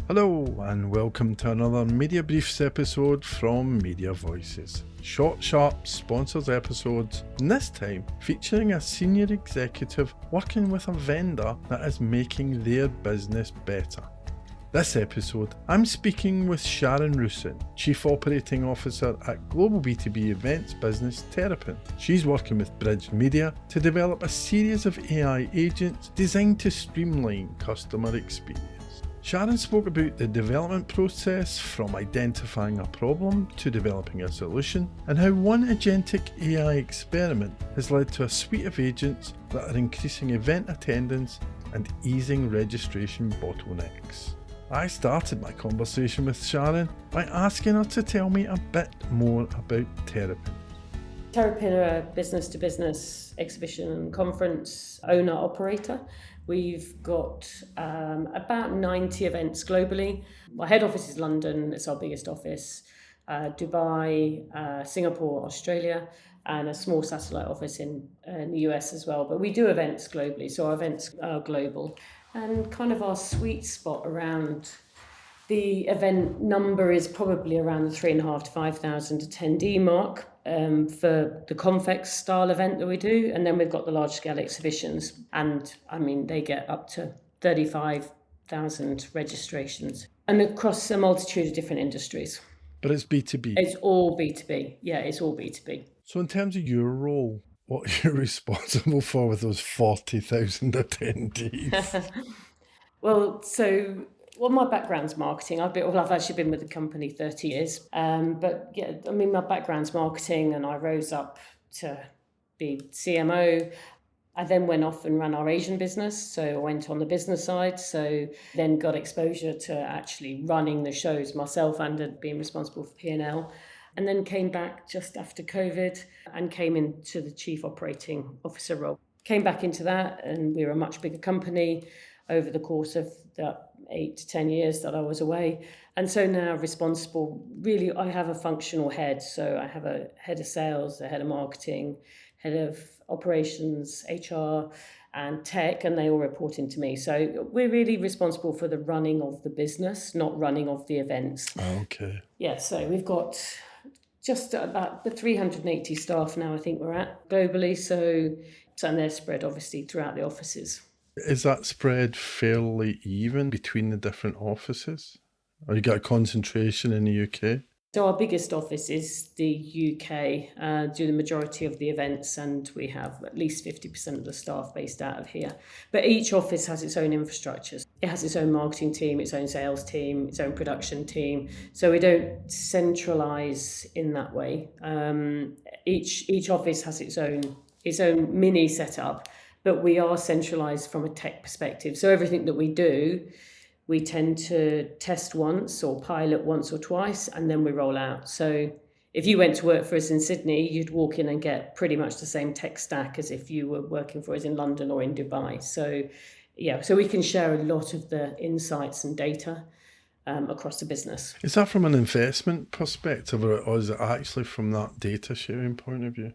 Hello and welcome to another Media Briefs episode from Media Voices. Short, sharp, sponsors episodes, and this time featuring a senior executive working with a vendor that is making their business better. This episode, I'm speaking with Sharon Roessen, Chief Operating Officer at global B2B events business Terrapinn. She's working with Bridge Media to develop a series of AI agents designed to streamline customer experience. Sharon spoke about the development process from identifying a problem to developing a solution, and how one agentic AI experiment has led to a suite of agents that are increasing event attendance and easing registration bottlenecks. I started my conversation with Sharon by asking her to tell me a bit more about Terrapinn. Terrapinn are a business-to-business exhibition and conference owner-operator. We've got about 90 events globally. Our head office is London, it's our biggest office, Dubai, Singapore, Australia, and a small satellite office in the US as well. But we do events globally, so our events are global. And kind of our sweet spot around the event number is probably around the 3,500 to 5,000 attendee mark for the Confex style event that we do. And then we've got the large scale exhibitions. And I mean, they get up to 35,000 registrations and across a multitude of different industries. But it's B2B. It's all B2B. Yeah, it's all B2B. So in terms of your role, what are you responsible for with those 40,000 attendees? Well, my background's marketing. I've actually been with the company 30 years. But yeah, I mean, my background's marketing, and I rose up to be CMO. I then went off and ran our Asian business. So I went on the business side. So then got exposure to actually running the shows myself and being responsible for P&L. And then came back just after COVID and came into the Chief Operating Officer role. Came back into that, and we were a much bigger company over the course of the 8 to 10 years that I was away. And so now responsible, really, I have a functional head. So I have a head of sales, a head of marketing, head of operations, HR, and tech, and they all report into me. So we're really responsible for the running of the business, not running of the events. Okay. Yeah, so we've got just about the 380 staff now, I think we're at globally. So and they're spread obviously throughout the offices. Is that spread fairly even between the different offices? Or you got a concentration in the UK? So our biggest office is the UK, do the majority of the events, and we have at least 50% of the staff based out of here. But each office has its own infrastructure. It has its own marketing team, its own sales team, its own production team. So we don't centralise in that way. Each office has its own mini setup, but we are centralised from a tech perspective. So everything that we do, we tend to test once or pilot once or twice, and then we roll out. So if you went to work for us in Sydney, you'd walk in and get pretty much the same tech stack as if you were working for us in London or in Dubai. So yeah, so we can share a lot of the insights and data across the business. Is that from an investment perspective, or is it actually from that data sharing point of view?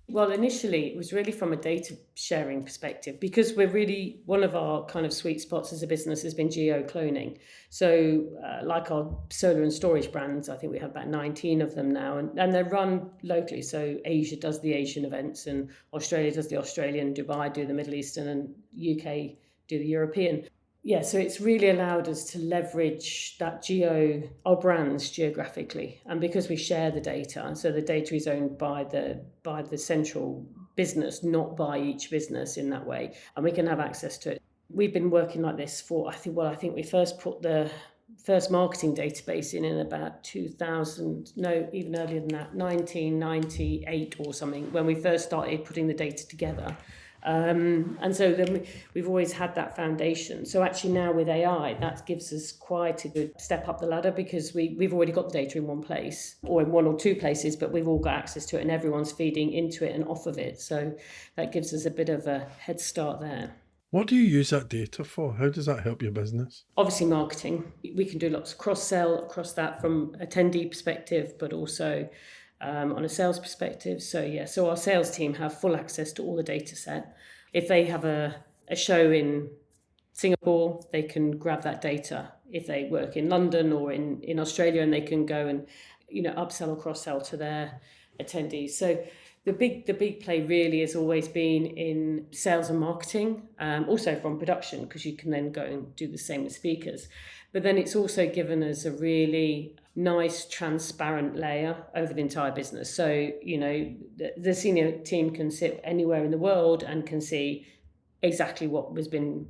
Well, initially, it was really from a data sharing perspective, because we're really, one of our kind of sweet spots as a business has been geo-cloning. So like our solar and storage brands, I think we have about 19 of them now, and they're run locally. So Asia does the Asian events, and Australia does the Australian, Dubai do the Middle Eastern, and UK do the European. Yeah, so it's really allowed us to leverage our brands geographically, and because we share the data, so the data is owned by the central business, not by each business in that way, and we can have access to it. We've been working like this for, I think we first put the first marketing database in about 2000, no, even earlier than that, 1998 or something, when we first started putting the data together. And so then we've always had that foundation. So actually now with AI, that gives us quite a good step up the ladder, because we've already got the data in one place, or in one or two places, but we've all got access to it and everyone's feeding into it and off of it. So that gives us a bit of a head start there. What do you use that data for? How does that help your business? Obviously marketing. We can do lots of cross-sell across that from attendee perspective, but also on a sales perspective. So our sales team have full access to all the data set. If they have a show in Singapore, they can grab that data if they work in London or in Australia, and they can go and, upsell or cross-sell to their attendees. So the big play really has always been in sales and marketing, also from production, because you can then go and do the same with speakers. But then it's also given us a really nice, transparent layer over the entire business. So, the senior team can sit anywhere in the world and can see exactly what has been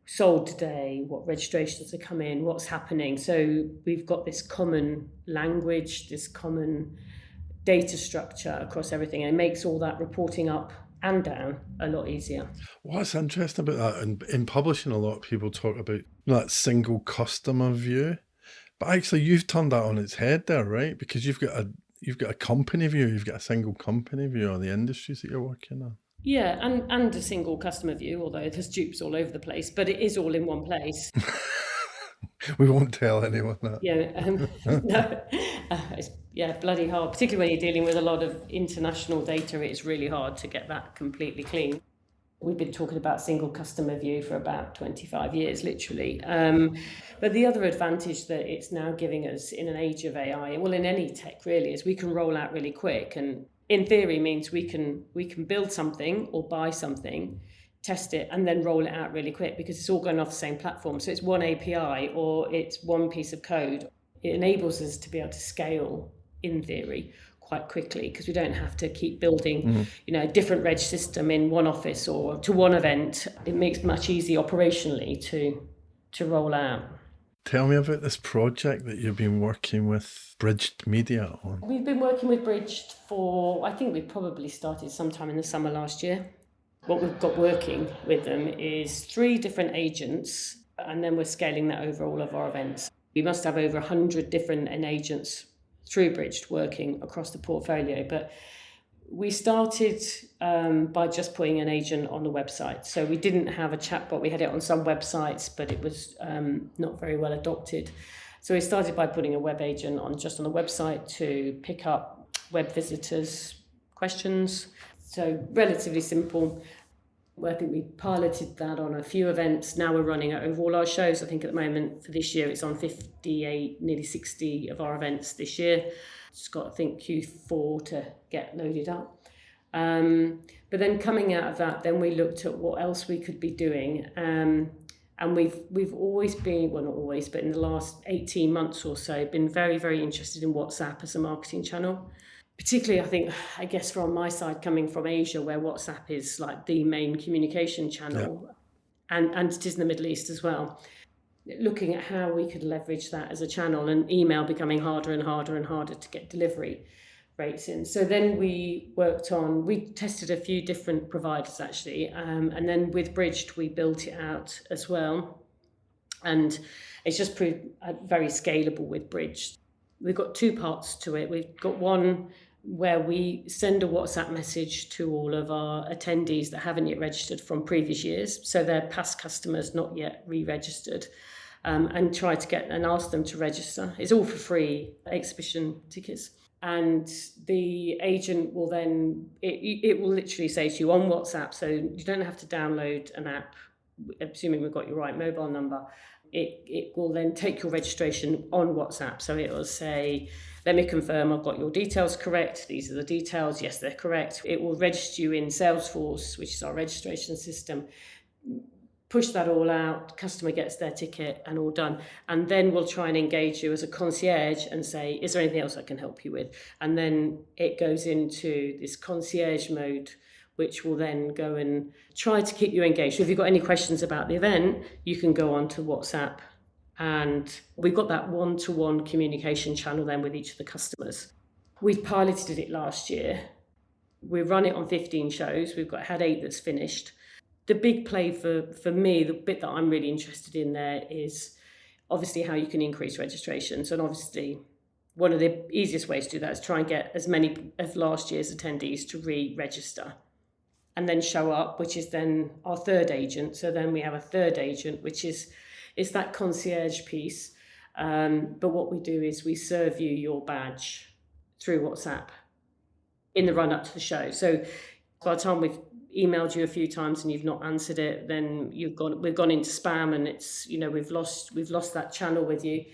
sold today, what registrations have come in, what's happening. So we've got this common language, this common data structure across everything, and it makes all that reporting up and down a lot easier. What's interesting about that, in publishing, a lot of people talk about that single customer view, but actually you've turned that on its head there, right? Because you've got a company view, you've got a single company view of the industries that you're working on. Yeah, and a single customer view, although there's dupes all over the place, but it is all in one place. We won't tell anyone that. No, it's bloody hard, particularly when you're dealing with a lot of international data. It's really hard to get that completely clean. We've been talking about single customer view for about 25 years, literally. But the other advantage that it's now giving us in an age of AI, well, in any tech really, is we can roll out really quick, and in theory means we can build something or buy something, test it, and then roll it out really quick, because it's all going off the same platform. So it's one API or it's one piece of code. It enables us to be able to scale, in theory, quite quickly, because we don't have to keep building a different reg system in one office or to one event. It makes it much easier operationally to roll out. Tell me about this project that you've been working with Bridged Media on. We've been working with Bridged for, I think we probably started sometime in the summer last year. What we've got working with them is 3 different agents, and then we're scaling that over all of our events. We must have over 100 different agents through Bridged working across the portfolio. But we started by just putting an agent on the website. So we didn't have a chatbot. We had it on some websites, but it was not very well adopted. So we started by putting a web agent on the website to pick up web visitors' questions. So relatively simple. I think we piloted that on a few events. Now we're running it over all our shows. I think at the moment for this year, it's on 58, nearly 60 of our events this year. Just got, I think, Q4 to get loaded up. But then coming out of that, then we looked at what else we could be doing. And we've always been, well, not always, but in the last 18 months or so, been very, very interested in WhatsApp as a marketing channel. Particularly, I guess from my side, coming from Asia, where WhatsApp is like the main communication channel, and it is in the Middle East as well. Looking at how we could leverage that as a channel, and email becoming harder and harder and harder to get delivery rates in. So then we tested a few different providers actually, and then with Bridged we built it out as well, and it's just proved very scalable with Bridged. We've got 2 parts to it. We've got one where we send a WhatsApp message to all of our attendees that haven't yet registered from previous years, so they're past customers not yet re-registered, and try to get and ask them to register. It's all for free, exhibition tickets. And the agent will then, it will literally say to you on WhatsApp, so you don't have to download an app, assuming we've got your right mobile number. It will then take your registration on WhatsApp. So it will say, let me confirm I've got your details correct. These are the details. Yes, they're correct. It will register you in Salesforce, which is our registration system. Push that all out, customer gets their ticket and all done. And then we'll try and engage you as a concierge and say, is there anything else I can help you with? And then it goes into this concierge mode, which will then go and try to keep you engaged. So if you've got any questions about the event, you can go on to WhatsApp, and we've got that one-to-one communication channel then with each of the customers. We piloted it last year. We run it on 15 shows. We've had 8 that's finished. The big play for me, the bit that I'm really interested in there is obviously how you can increase registrations. And obviously one of the easiest ways to do that is try and get as many of last year's attendees to re-register and then show up, which is then our 3rd agent. So then we have a 3rd agent, which is that concierge piece. But what we do is we serve you your badge through WhatsApp in the run up to the show. So by the time emailed you a few times and you've not answered it, then we've gone into spam, and it's, we've lost that channel with you.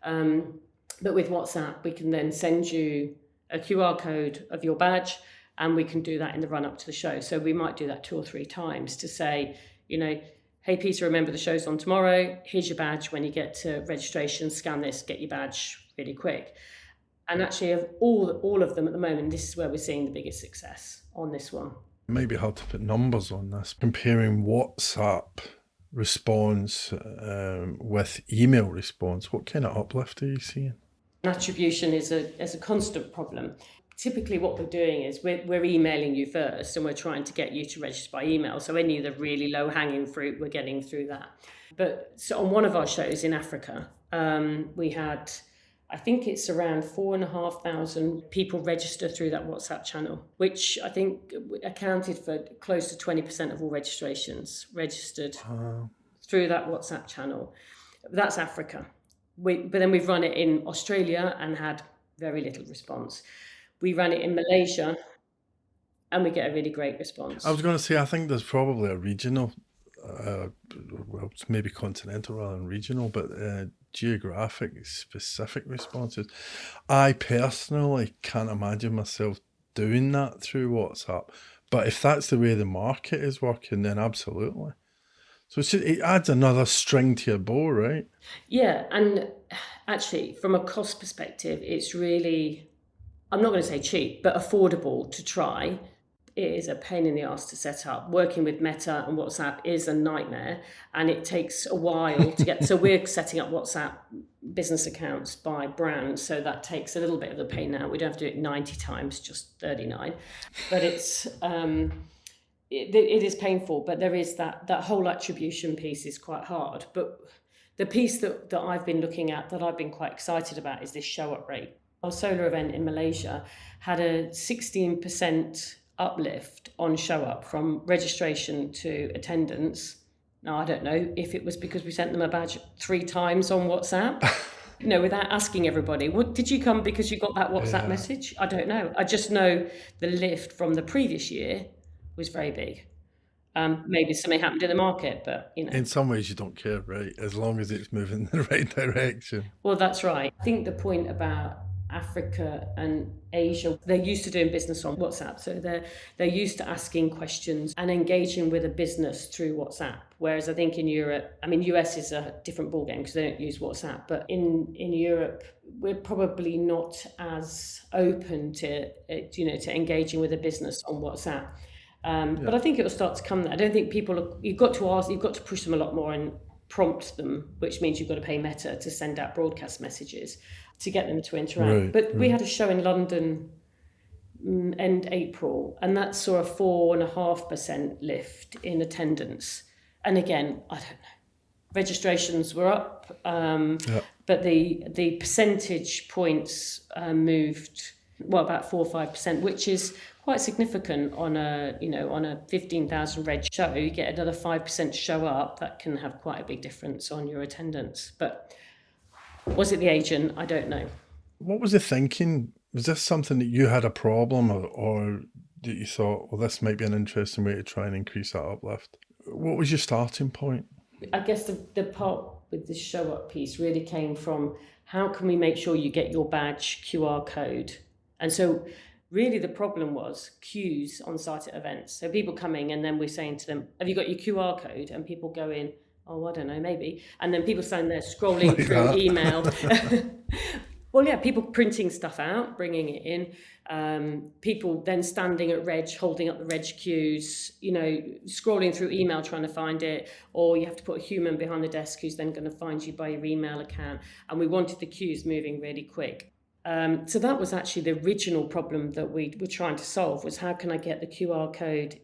But with WhatsApp, we can then send you a QR code of your badge, and we can do that in the run up to the show. So we might do that 2 or 3 times to say, hey Peter, remember the show's on tomorrow. Here's your badge. When you get to registration, scan this, get your badge really quick. And actually, of all of them at the moment, this is where we're seeing the biggest success on this one. It may be hard to put numbers on this. Comparing WhatsApp response with email response, what kind of uplift are you seeing? Attribution is a constant problem. Typically what we're doing is we're emailing you first, and we're trying to get you to register by email. So any of the really low hanging fruit, we're getting through that. But so on one of our shows in Africa, we had, I think it's around 4,500 people register through that WhatsApp channel, which I think accounted for close to 20% of all registrations registered through that WhatsApp channel. That's Africa. But then we've run it in Australia and had very little response. We ran it in Malaysia and we get a really great response. I was going to say, I think there's probably a regional, well, it's maybe continental rather than regional, but geographic specific responses. I personally can't imagine myself doing that through WhatsApp. But if that's the way the market is working, then absolutely. So it adds another string to your bow, right? Yeah, and actually, from a cost perspective, it's really, I'm not going to say cheap, but affordable to try. It is a pain in the ass to set up. Working with Meta and WhatsApp is a nightmare, and it takes a while to get. So we're setting up WhatsApp business accounts by brand, so that takes a little bit of the pain out. We don't have to do it 90 times, just 39. But it's it is painful, but there is that whole attribution piece is quite hard. But the piece that I've been looking at that I've been quite excited about is this show up rate. Our solar event in Malaysia had a 16% uplift on show up from registration to attendance. Now, I don't know if it was because we sent them a badge 3 times on WhatsApp, without asking everybody, did you come because you got that WhatsApp message? I don't know. I just know the lift from the previous year was very big. Maybe something happened in the market, but in some ways you don't care, right? As long as it's moving in the right direction. Well, that's right. I think the point about Africa and Asia, they're used to doing business on WhatsApp, so they're used to asking questions and engaging with a business through WhatsApp. Whereas I think in Europe, US is a different ballgame because they don't use WhatsApp, but in Europe we're probably not as open to to engaging with a business on WhatsApp. But I think it will start to come there. I don't think you've got to push them a lot more and prompt them, which means you've got to pay Meta to send out broadcast messages to get them to interact. But we had a show in London end April, and that saw a 4.5% lift in attendance. And again, I don't know. Registrations were up, but the percentage points moved about 4 or 5%, which is quite significant on a 15,000 reg show. You get another 5% show up, that can have quite a big difference on your attendance. But was it the agent? I don't know. What was the thinking? Was this something that you had a problem or that you thought, well, this might be an interesting way to try and increase that uplift? What was your starting point? I guess the part with the show up piece really came from, how can we make sure you get your badge QR code? And so really the problem was queues on site at events. So people coming, and then we're saying to them, have you got your QR code? And people go in, oh, I don't know, maybe. And then people stand there scrolling through email. Well, yeah, people printing stuff out, bringing it in. People then standing at reg, holding up the reg queues, scrolling through email, trying to find it. Or you have to put a human behind the desk who's then going to find you by your email account. And we wanted the queues moving really quick. So that was actually the original problem that we were trying to solve, was how can I get the QR code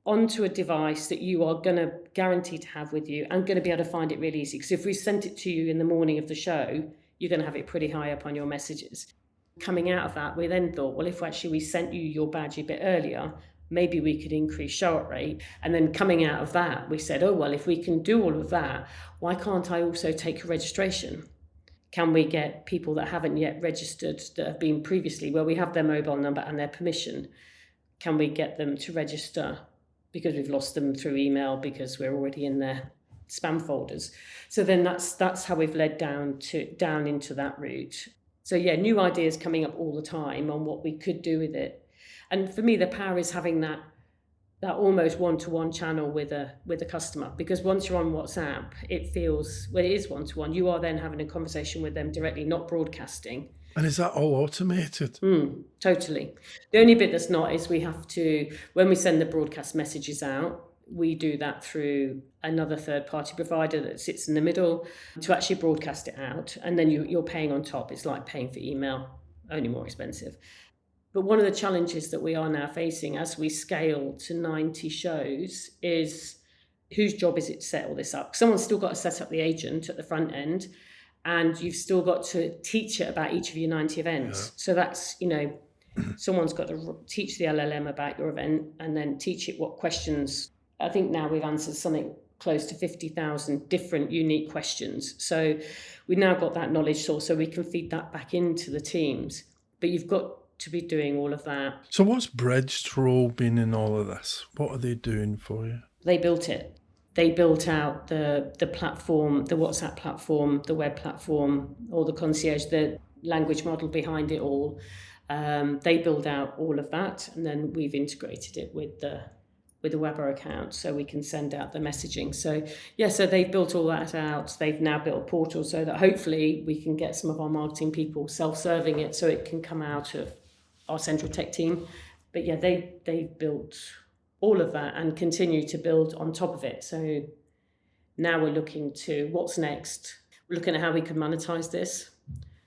onto a device that you are going to guarantee to have with you and going to be able to find it really easy. Because if we sent it to you in the morning of the show, you're going to have it pretty high up on your messages. Coming out of that, we then thought, well, if actually we sent you your badge a bit earlier, maybe we could increase show-up rate. And then coming out of that, we said, oh, well, if we can do all of that, why can't I also take a registration? Can we get people that haven't yet registered, that have been previously, where we have their mobile number and their permission, can we get them to register because we've lost them through email because we're already in their spam folders. So then that's how we've led down into that route. So yeah, new ideas coming up all the time on what we could do with it. And for me, the power is having that almost one-to-one channel with a customer, because once you're on WhatsApp, it feels, well, it is one-to-one. You are then having a conversation with them directly, not broadcasting. And is that all automated? Totally. The only bit that's not is we have to, when we send the broadcast messages out, we do that through another third-party provider that sits in the middle to actually broadcast it out. And then you're paying on top. It's like paying for email, only more expensive. But one of the challenges that we are now facing as we scale to 90 shows is whose job is it to set all this up? Someone's still got to set up the agent at the front end, and you've still got to teach it about each of your 90 events. Yeah. So that's, someone's got to teach the LLM about your event and then teach it what questions. I think now we've answered something close to 50,000 different unique questions. So we've now got that knowledge source so we can feed that back into the teams. But you've got to be doing all of that. So what's Bridged's role been in all of this? What are they doing for you? They built it. They built out the platform, the WhatsApp platform, the web platform, or the concierge, the language model behind it all. They build out all of that, and then we've integrated it with the Weber account so we can send out the messaging. So so they've built all that out. They've now built a portal so that hopefully we can get some of our marketing people self-serving it so it can come out of our central tech team. But yeah, they've built all of that and continue to build on top of it. So now we're looking to what's next. We're looking at how we can monetize this.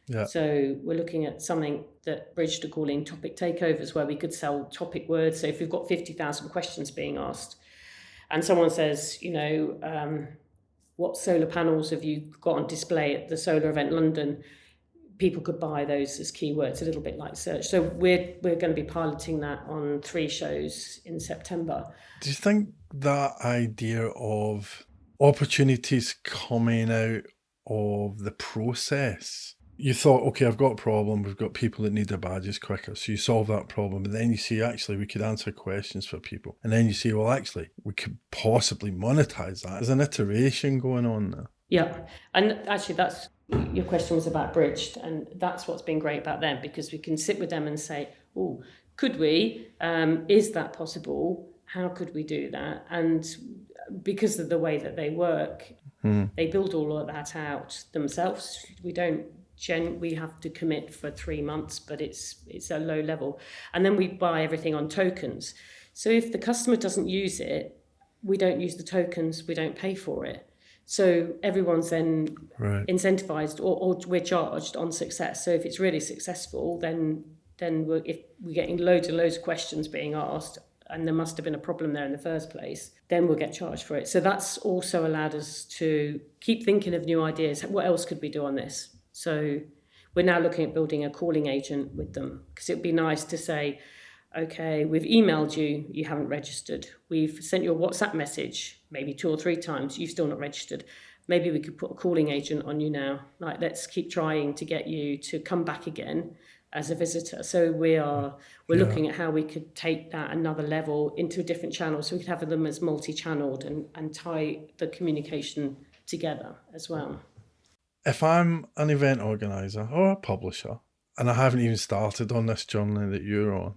Yeah. So we're looking at something that Bridged are calling topic takeovers, where we could sell topic words. So if we've got 50,000 questions being asked and someone says, what solar panels have you got on display at the solar event London? People could buy those as keywords, a little bit like search. So we're going to be piloting that on 3 shows in September. Do you think that idea of opportunities coming out of the process, you thought, okay, I've got a problem, we've got people that need their badges quicker, so you solve that problem, and then you see, actually, we could answer questions for people, and then you see, well, actually, we could possibly monetize that. There's an iteration going on there. Yeah, and actually that's, your question was about Bridged, and that's what's been great about them, because we can sit with them and say, oh, could we, is that possible, how could we do that? And because of the way that they work, they build all of that out themselves. We have to commit for 3 months, but it's a low level. And then we buy everything on tokens. So if the customer doesn't use it, we don't use the tokens, we don't pay for it. So everyone's then incentivized or we're charged on success. So if it's really successful, then if we're getting loads and loads of questions being asked, and there must have been a problem there in the first place, then we'll get charged for it. So that's also allowed us to keep thinking of new ideas. What else could we do on this? So we're now looking at building a calling agent with them, because it would be nice to say, okay, we've emailed you, you haven't registered. We've sent you a WhatsApp message, maybe 2 or 3 times, you've still not registered. Maybe we could put a calling agent on you now. Like, let's keep trying to get you to come back again as a visitor. So we're looking at how we could take that another level into a different channel, so we could have them as multi-channeled and tie the communication together as well. If I'm an event organizer or a publisher, and I haven't even started on this journey that you're on,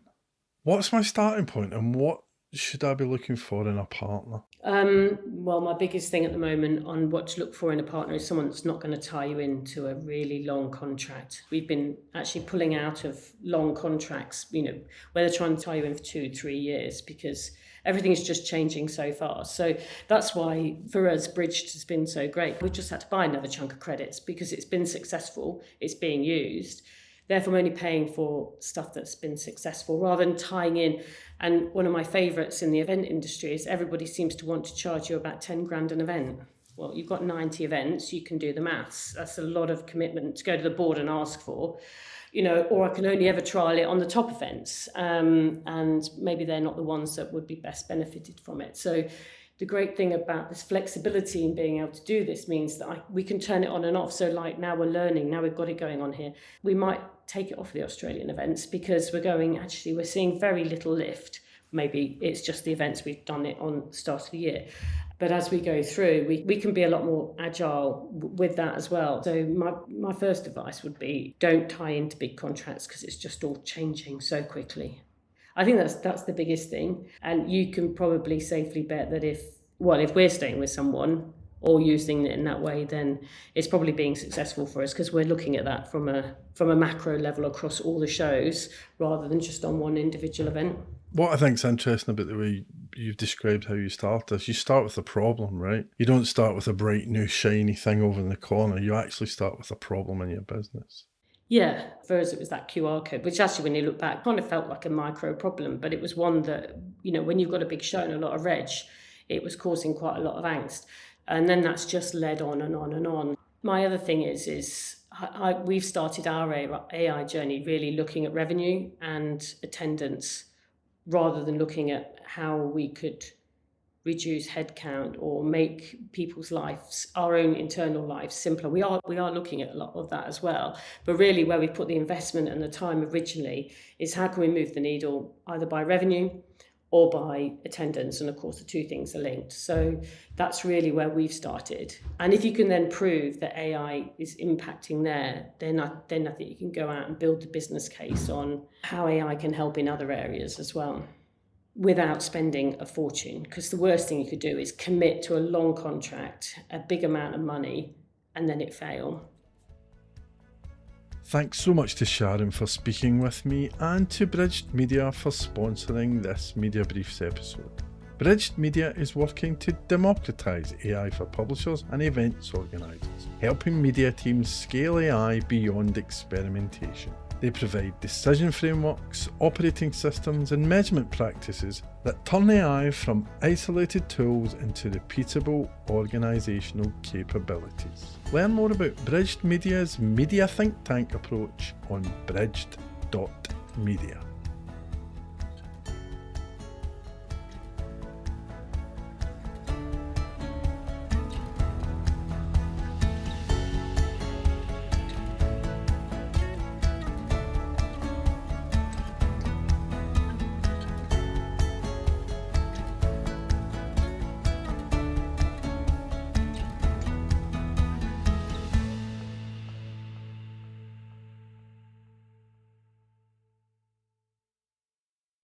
what's my starting point, and what should I be looking for in a partner? Well, my biggest thing at the moment on what to look for in a partner is someone that's not going to tie you into a really long contract. We've been actually pulling out of long contracts, where they're trying to tie you in for 2-3 years, because everything is just changing so fast. So that's why for us, Bridged has been so great. We've just had to buy another chunk of credits because it's been successful, it's being used. Therefore, I'm only paying for stuff that's been successful rather than tying in. And one of my favourites in the event industry is everybody seems to want to charge you about 10 grand an event. Well, you've got 90 events, you can do the maths. That's a lot of commitment to go to the board and ask for, or I can only ever trial it on the top events. And maybe they're not the ones that would be best benefited from it. So the great thing about this flexibility in being able to do this means that we can turn it on and off. So like now we're learning, now we've got it going on here. We might take it off the Australian events because we're seeing very little lift Maybe it's just the events we've done it on the start of the year. But as we go through, we can be a lot more agile with that as well. So my first advice would be, don't tie into big contracts because it's just all changing so quickly. I think that's the biggest thing. And you can probably safely bet that if we're staying with someone or using it in that way, then it's probably being successful for us because we're looking at that from a macro level across all the shows rather than just on one individual event. What I think is interesting about the way you've described how you start is you start with a problem, right? You don't start with a bright new shiny thing over in the corner. You actually start with a problem in your business. Yeah, for us it was that QR code, which actually when you look back kind of felt like a micro problem, but it was one that, when you've got a big show and a lot of reg, it was causing quite a lot of angst. And then that's just led on and on and on. My other thing is we've started our AI journey really looking at revenue and attendance rather than looking at how we could reduce headcount or make people's lives, our own internal lives, simpler. We are looking at a lot of that as well. But really where we put the investment and the time originally is how can we move the needle either by revenue or by attendance, and of course the two things are linked. So that's really where we've started. And if you can then prove that AI is impacting there, then I think you can go out and build the business case on how AI can help in other areas as well, without spending a fortune. Because the worst thing you could do is commit to a long contract, a big amount of money, and then it fail. Thanks so much to Sharon for speaking with me and to Bridged Media for sponsoring this Media Briefs episode. Bridged Media is working to democratise AI for publishers and events organisers, helping media teams scale AI beyond experimentation. They provide decision frameworks, operating systems and measurement practices that turn AI from isolated tools into repeatable organisational capabilities. Learn more about Bridged Media's media think tank approach on bridged.media.